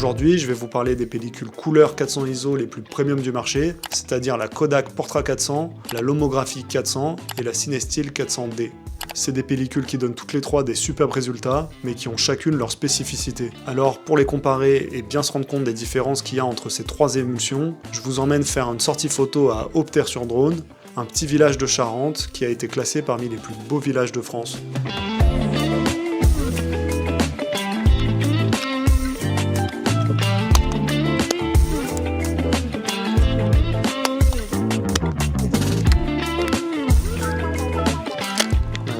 Aujourd'hui, je vais vous parler des pellicules couleur 400 ISO les plus premium du marché, c'est-à-dire la Kodak Portra 400, la Lomography 400 et la Cinestill 400D. C'est des pellicules qui donnent toutes les trois des superbes résultats, mais qui ont chacune leur spécificité. Alors, pour les comparer et bien se rendre compte des différences qu'il y a entre ces trois émulsions, je vous emmène faire une sortie photo à Aupterre-sur-Drône, un petit village de Charente qui a été classé parmi les plus beaux villages de France.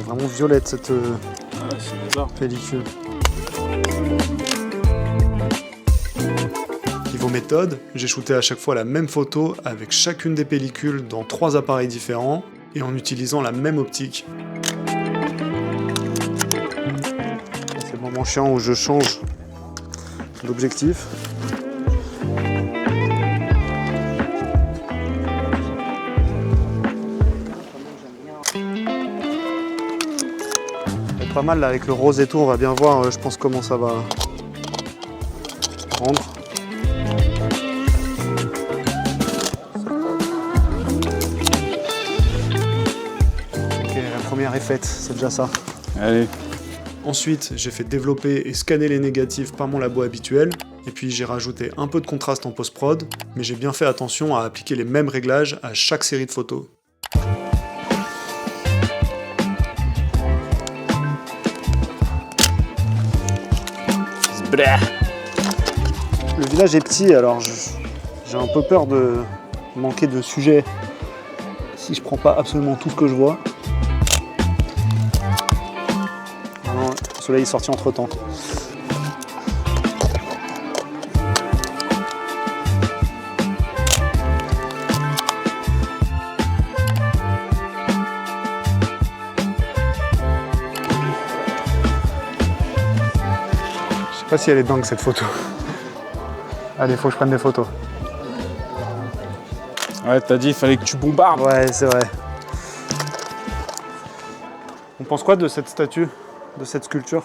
Vraiment violette cette pellicule. Niveau méthode, j'ai shooté à chaque fois la même photo avec chacune des pellicules dans 3 appareils différents et en utilisant la même optique. C'est le moment chiant où je change l'objectif. Pas mal là, avec le rose et tout, on va bien voir je pense comment ça va rendre. Ok, la première est faite, c'est déjà ça. Allez. Ensuite, j'ai fait développer et scanner les négatifs par mon labo habituel, et puis j'ai rajouté un peu de contraste en post-prod, mais j'ai bien fait attention à appliquer les mêmes réglages à chaque série de photos. Le village est petit, alors j'ai un peu peur de manquer de sujet si je prends pas absolument tout ce que je vois. Non, le soleil est sorti entre temps. Je sais pas si elle est dingue cette photo. Allez, faut que je prenne des photos. Ouais, t'as dit il fallait que tu bombardes. Ouais, c'est vrai. On pense quoi de cette statue, de cette sculpture?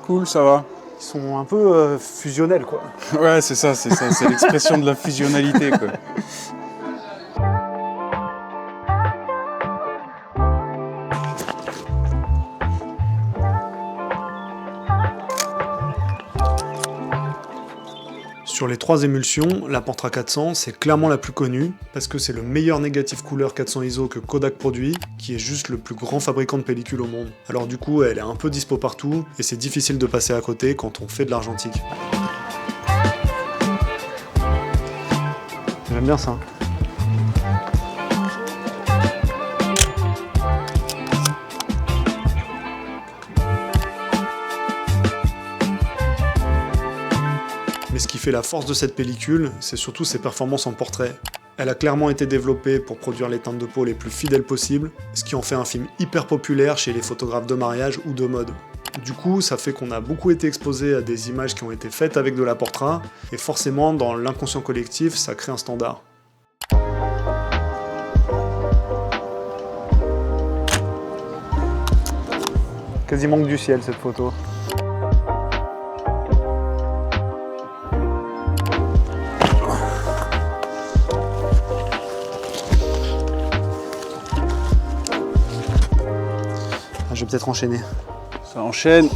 Cool, ça va. Ils sont un peu fusionnels, quoi. Ouais, c'est ça, c'est l'expression de la fusionnalité, quoi. Sur les 3 émulsions, la Portra 400 c'est clairement la plus connue parce que c'est le meilleur négatif couleur 400 ISO que Kodak produit, qui est juste le plus grand fabricant de pellicules au monde. Alors du coup, elle est un peu dispo partout et c'est difficile de passer à côté quand on fait de l'argentique. J'aime bien ça. Mais ce qui fait la force de cette pellicule, c'est surtout ses performances en portrait. Elle a clairement été développée pour produire les teintes de peau les plus fidèles possibles, ce qui en fait un film hyper populaire chez les photographes de mariage ou de mode. Du coup, ça fait qu'on a beaucoup été exposé à des images qui ont été faites avec de la Portra, et forcément, dans l'inconscient collectif, ça crée un standard. Quasiment que du ciel cette photo. Je vais peut-être enchaîner. Ça enchaîne.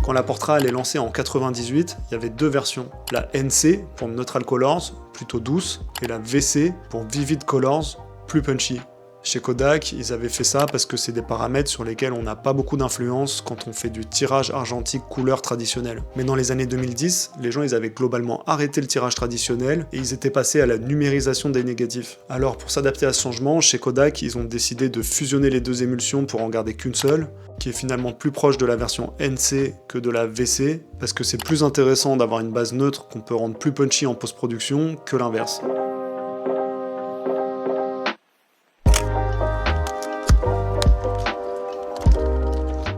Quand la Portra elle est lancée en 98, il y avait 2 versions. La NC pour Neutral Colors, plutôt douce, et la VC pour Vivid Colors, plus punchy. Chez Kodak, ils avaient fait ça parce que c'est des paramètres sur lesquels on n'a pas beaucoup d'influence quand on fait du tirage argentique couleur traditionnel. Mais dans les années 2010, les gens ils avaient globalement arrêté le tirage traditionnel et ils étaient passés à la numérisation des négatifs. Alors pour s'adapter à ce changement, chez Kodak, ils ont décidé de fusionner les 2 émulsions pour en garder qu'une seule, qui est finalement plus proche de la version NC que de la VC, parce que c'est plus intéressant d'avoir une base neutre qu'on peut rendre plus punchy en post-production que l'inverse.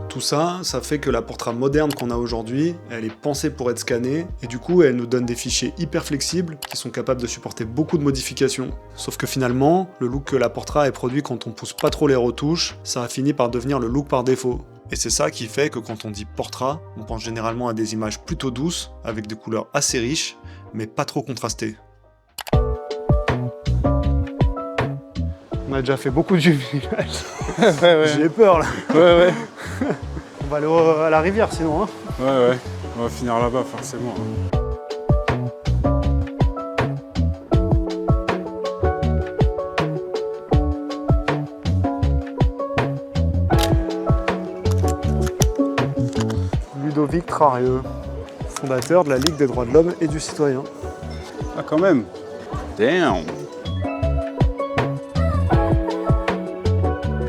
Tout ça, ça fait que la Portra moderne qu'on a aujourd'hui, elle est pensée pour être scannée, et du coup elle nous donne des fichiers hyper flexibles qui sont capables de supporter beaucoup de modifications. Sauf que finalement, le look que la Portra est produit quand on pousse pas trop les retouches, ça a fini par devenir le look par défaut. Et c'est ça qui fait que quand on dit Portra, on pense généralement à des images plutôt douces, avec des couleurs assez riches, mais pas trop contrastées. On a déjà fait beaucoup de jumelage. Ouais. J'ai peur là. Ouais. On va aller à la rivière sinon. Hein. Ouais. On va finir là-bas forcément. Ludovic Trarieux, fondateur de la Ligue des droits de l'homme et du citoyen. Ah quand même. Damn.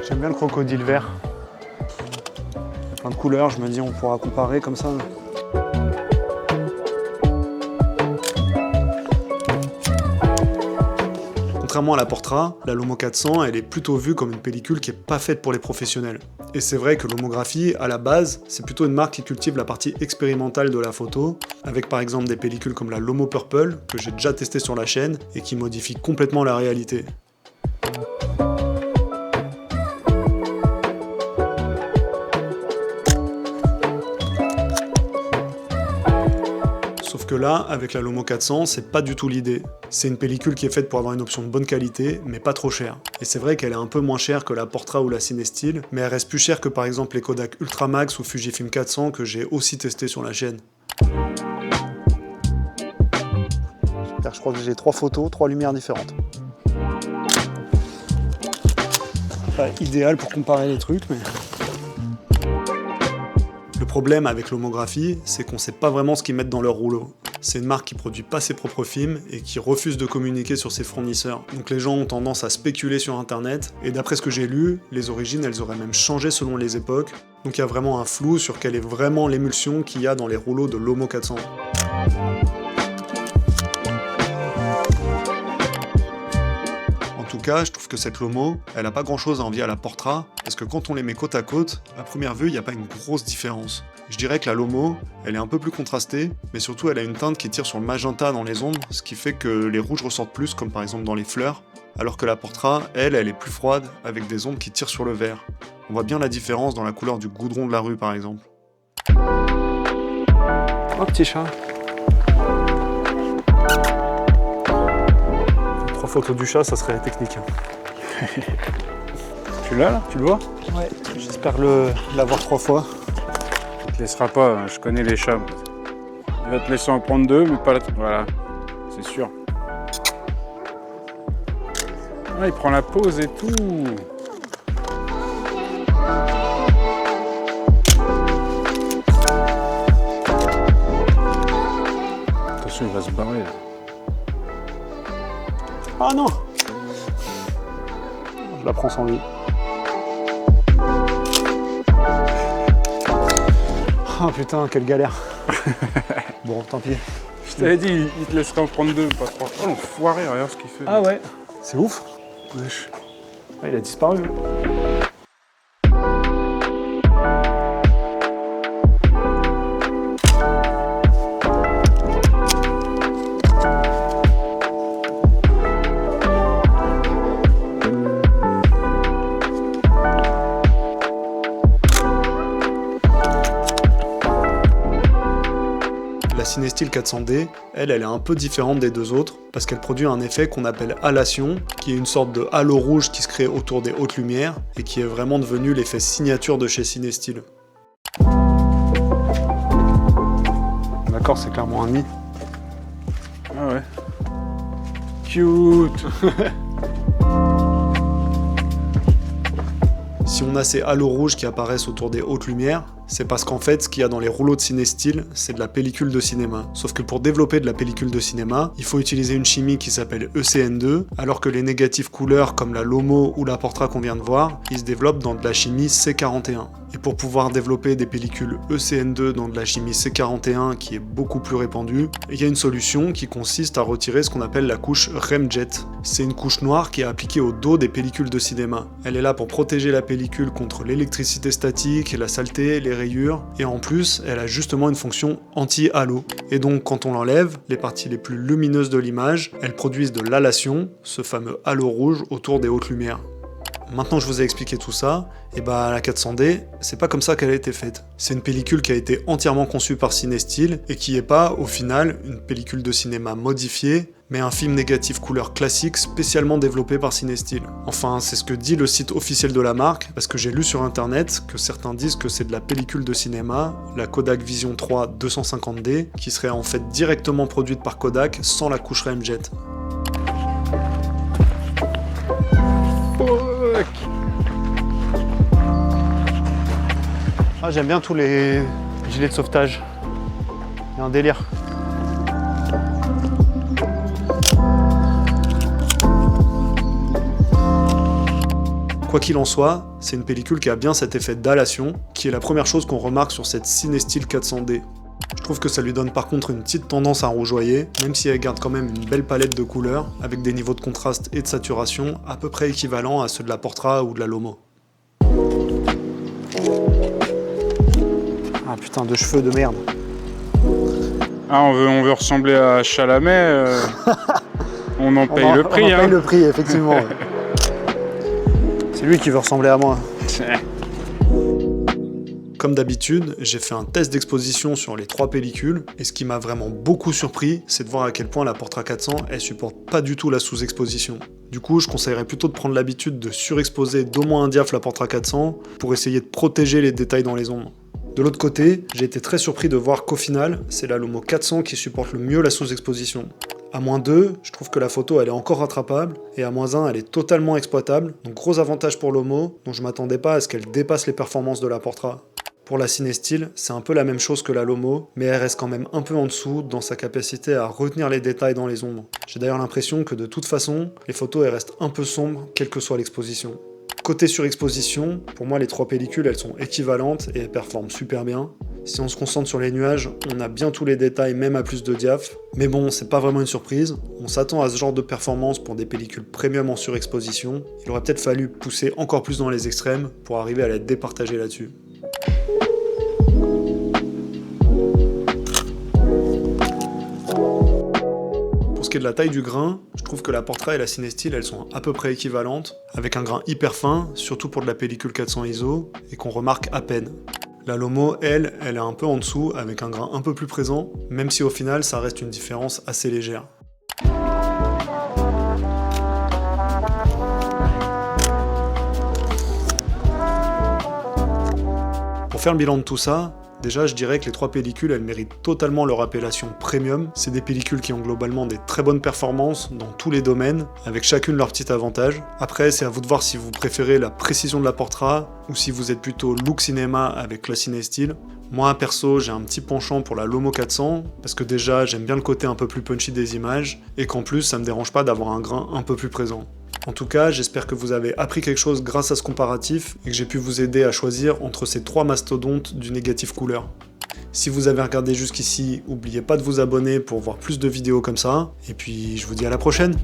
J'aime bien le crocodile vert. Il y a plein de couleurs, je me dis on pourra comparer comme ça. Contrairement à la Portra, la Lomo 400 elle est plutôt vue comme une pellicule qui est pas faite pour les professionnels. Et c'est vrai que l'homographie, à la base, c'est plutôt une marque qui cultive la partie expérimentale de la photo, avec par exemple des pellicules comme la Lomo Purple, que j'ai déjà testé sur la chaîne, et qui modifie complètement la réalité. Sauf que là, avec la Lomo 400, c'est pas du tout l'idée. C'est une pellicule qui est faite pour avoir une option de bonne qualité, mais pas trop chère. Et c'est vrai qu'elle est un peu moins chère que la Portra ou la Cinestill, mais elle reste plus chère que par exemple les Kodak Ultramax ou Fujifilm 400 que j'ai aussi testé sur la chaîne. Super, je crois que j'ai 3 photos, 3 lumières différentes. Pas idéal pour comparer les trucs, mais... Le problème avec l'homographie, c'est qu'on sait pas vraiment ce qu'ils mettent dans leur rouleau. C'est une marque qui produit pas ses propres films et qui refuse de communiquer sur ses fournisseurs. Donc les gens ont tendance à spéculer sur internet, et d'après ce que j'ai lu, les origines elles auraient même changé selon les époques, donc il y a vraiment un flou sur quelle est vraiment l'émulsion qu'il y a dans les rouleaux de Lomo 400. En tout cas, je trouve que cette Lomo, elle a pas grand chose à envier à la Portra, parce que quand on les met côte à côte, à première vue, il n'y a pas une grosse différence. Je dirais que la Lomo, elle est un peu plus contrastée, mais surtout elle a une teinte qui tire sur le magenta dans les ombres, ce qui fait que les rouges ressortent plus, comme par exemple dans les fleurs, alors que la Portra, elle est plus froide, avec des ombres qui tirent sur le vert. On voit bien la différence dans la couleur du goudron de la rue, par exemple. Oh, petit chat. 3 photos du chat, ça serait technique. Tu l'as là? Tu le vois? Ouais, j'espère l'avoir 3 fois. Il te laissera pas, je connais les chats. Il va te laisser en prendre 2, mais pas la... Voilà, c'est sûr. Ah, il prend la pause et tout. Attention, il va se barrer là. Ah non! Je la prends sans lui. Oh putain, quelle galère. Bon, tant pis. Je t'avais dit, il te laisserait en prendre 2, pas 3. Oh l'enfoiré, regarde ce qu'il fait. Ah ouais, c'est ouf. Wesh. Ah, il a disparu. La Cinestill 400D, elle est un peu différente des deux autres, parce qu'elle produit un effet qu'on appelle halation, qui est une sorte de halo rouge qui se crée autour des hautes lumières, et qui est vraiment devenu l'effet signature de chez Cinestill. D'accord, c'est clairement un nid. Ah ouais. Cute. Si on a ces halos rouges qui apparaissent autour des hautes lumières, c'est parce qu'en fait, ce qu'il y a dans les rouleaux de Cinestill, c'est de la pellicule de cinéma. Sauf que pour développer de la pellicule de cinéma, il faut utiliser une chimie qui s'appelle ECN2, alors que les négatifs couleurs comme la Lomo ou la Portra qu'on vient de voir, ils se développent dans de la chimie C41. Et pour pouvoir développer des pellicules ECN2 dans de la chimie C41 qui est beaucoup plus répandue, il y a une solution qui consiste à retirer ce qu'on appelle la couche Remjet. C'est une couche noire qui est appliquée au dos des pellicules de cinéma. Elle est là pour protéger la pellicule contre l'électricité statique, la saleté, les les rayures, et en plus, elle a justement une fonction anti-halo. Et donc quand on l'enlève, les parties les plus lumineuses de l'image, elles produisent de l'halation, ce fameux halo rouge autour des hautes lumières. Maintenant que je vous ai expliqué tout ça, et bah la 400D, c'est pas comme ça qu'elle a été faite. C'est une pellicule qui a été entièrement conçue par Cinestyle et qui est pas, au final, une pellicule de cinéma modifiée, mais un film négatif couleur classique spécialement développé par Cinestyle. Enfin, c'est ce que dit le site officiel de la marque, parce que j'ai lu sur internet que certains disent que c'est de la pellicule de cinéma, la Kodak Vision 3 250D, qui serait en fait directement produite par Kodak sans la couche Ramjet. Ah, j'aime bien tous les gilets de sauvetage. Il y a un délire. Quoi qu'il en soit, c'est une pellicule qui a bien cet effet d'halation, qui est la première chose qu'on remarque sur cette Cinestyle 400D. Je trouve que ça lui donne par contre une petite tendance à rougeoyer, même si elle garde quand même une belle palette de couleurs, avec des niveaux de contraste et de saturation à peu près équivalents à ceux de la Portra ou de la Lomo. Ah putain, de cheveux de merde. Ah, on veut ressembler à Chalamet, on en paye le prix. On en paye le prix, effectivement. C'est lui qui veut ressembler à moi. Comme d'habitude, j'ai fait un test d'exposition sur les 3 pellicules, et ce qui m'a vraiment beaucoup surpris, c'est de voir à quel point la Portra 400, elle supporte pas du tout la sous-exposition. Du coup, je conseillerais plutôt de prendre l'habitude de surexposer d'au moins un diaph la Portra 400, pour essayer de protéger les détails dans les ombres. De l'autre côté, j'ai été très surpris de voir qu'au final, c'est la Lomo 400 qui supporte le mieux la sous-exposition. À -2, je trouve que la photo elle est encore rattrapable, et à -1, elle est totalement exploitable, donc gros avantage pour Lomo, dont je m'attendais pas à ce qu'elle dépasse les performances de la Portra. Pour la Cinestyle, c'est un peu la même chose que la Lomo, mais elle reste quand même un peu en dessous dans sa capacité à retenir les détails dans les ombres. J'ai d'ailleurs l'impression que de toute façon, les photos elles restent un peu sombres, quelle que soit l'exposition. Côté surexposition, pour moi les 3 pellicules elles sont équivalentes et elles performent super bien. Si on se concentre sur les nuages, on a bien tous les détails même à plus de diaph. Mais bon, c'est pas vraiment une surprise, on s'attend à ce genre de performance pour des pellicules premium en surexposition. Il aurait peut-être fallu pousser encore plus dans les extrêmes pour arriver à la départager là-dessus. Pour ce qui est de la taille du grain, je trouve que la Portra et la Cinestyle elles sont à peu près équivalentes, avec un grain hyper fin, surtout pour de la pellicule 400 ISO, et qu'on remarque à peine. La Lomo, elle est un peu en dessous, avec un grain un peu plus présent, même si au final ça reste une différence assez légère. Pour faire le bilan de tout ça, déjà je dirais que les 3 pellicules elles méritent totalement leur appellation premium. C'est des pellicules qui ont globalement des très bonnes performances dans tous les domaines, avec chacune leur petit avantage. Après c'est à vous de voir si vous préférez la précision de la Portra, ou si vous êtes plutôt look cinéma avec la Cinestyle. Moi perso j'ai un petit penchant pour la Lomo 400, parce que déjà j'aime bien le côté un peu plus punchy des images, et qu'en plus ça me dérange pas d'avoir un grain un peu plus présent. En tout cas, j'espère que vous avez appris quelque chose grâce à ce comparatif et que j'ai pu vous aider à choisir entre ces 3 mastodontes du négatif couleur. Si vous avez regardé jusqu'ici, n'oubliez pas de vous abonner pour voir plus de vidéos comme ça, et puis je vous dis à la prochaine!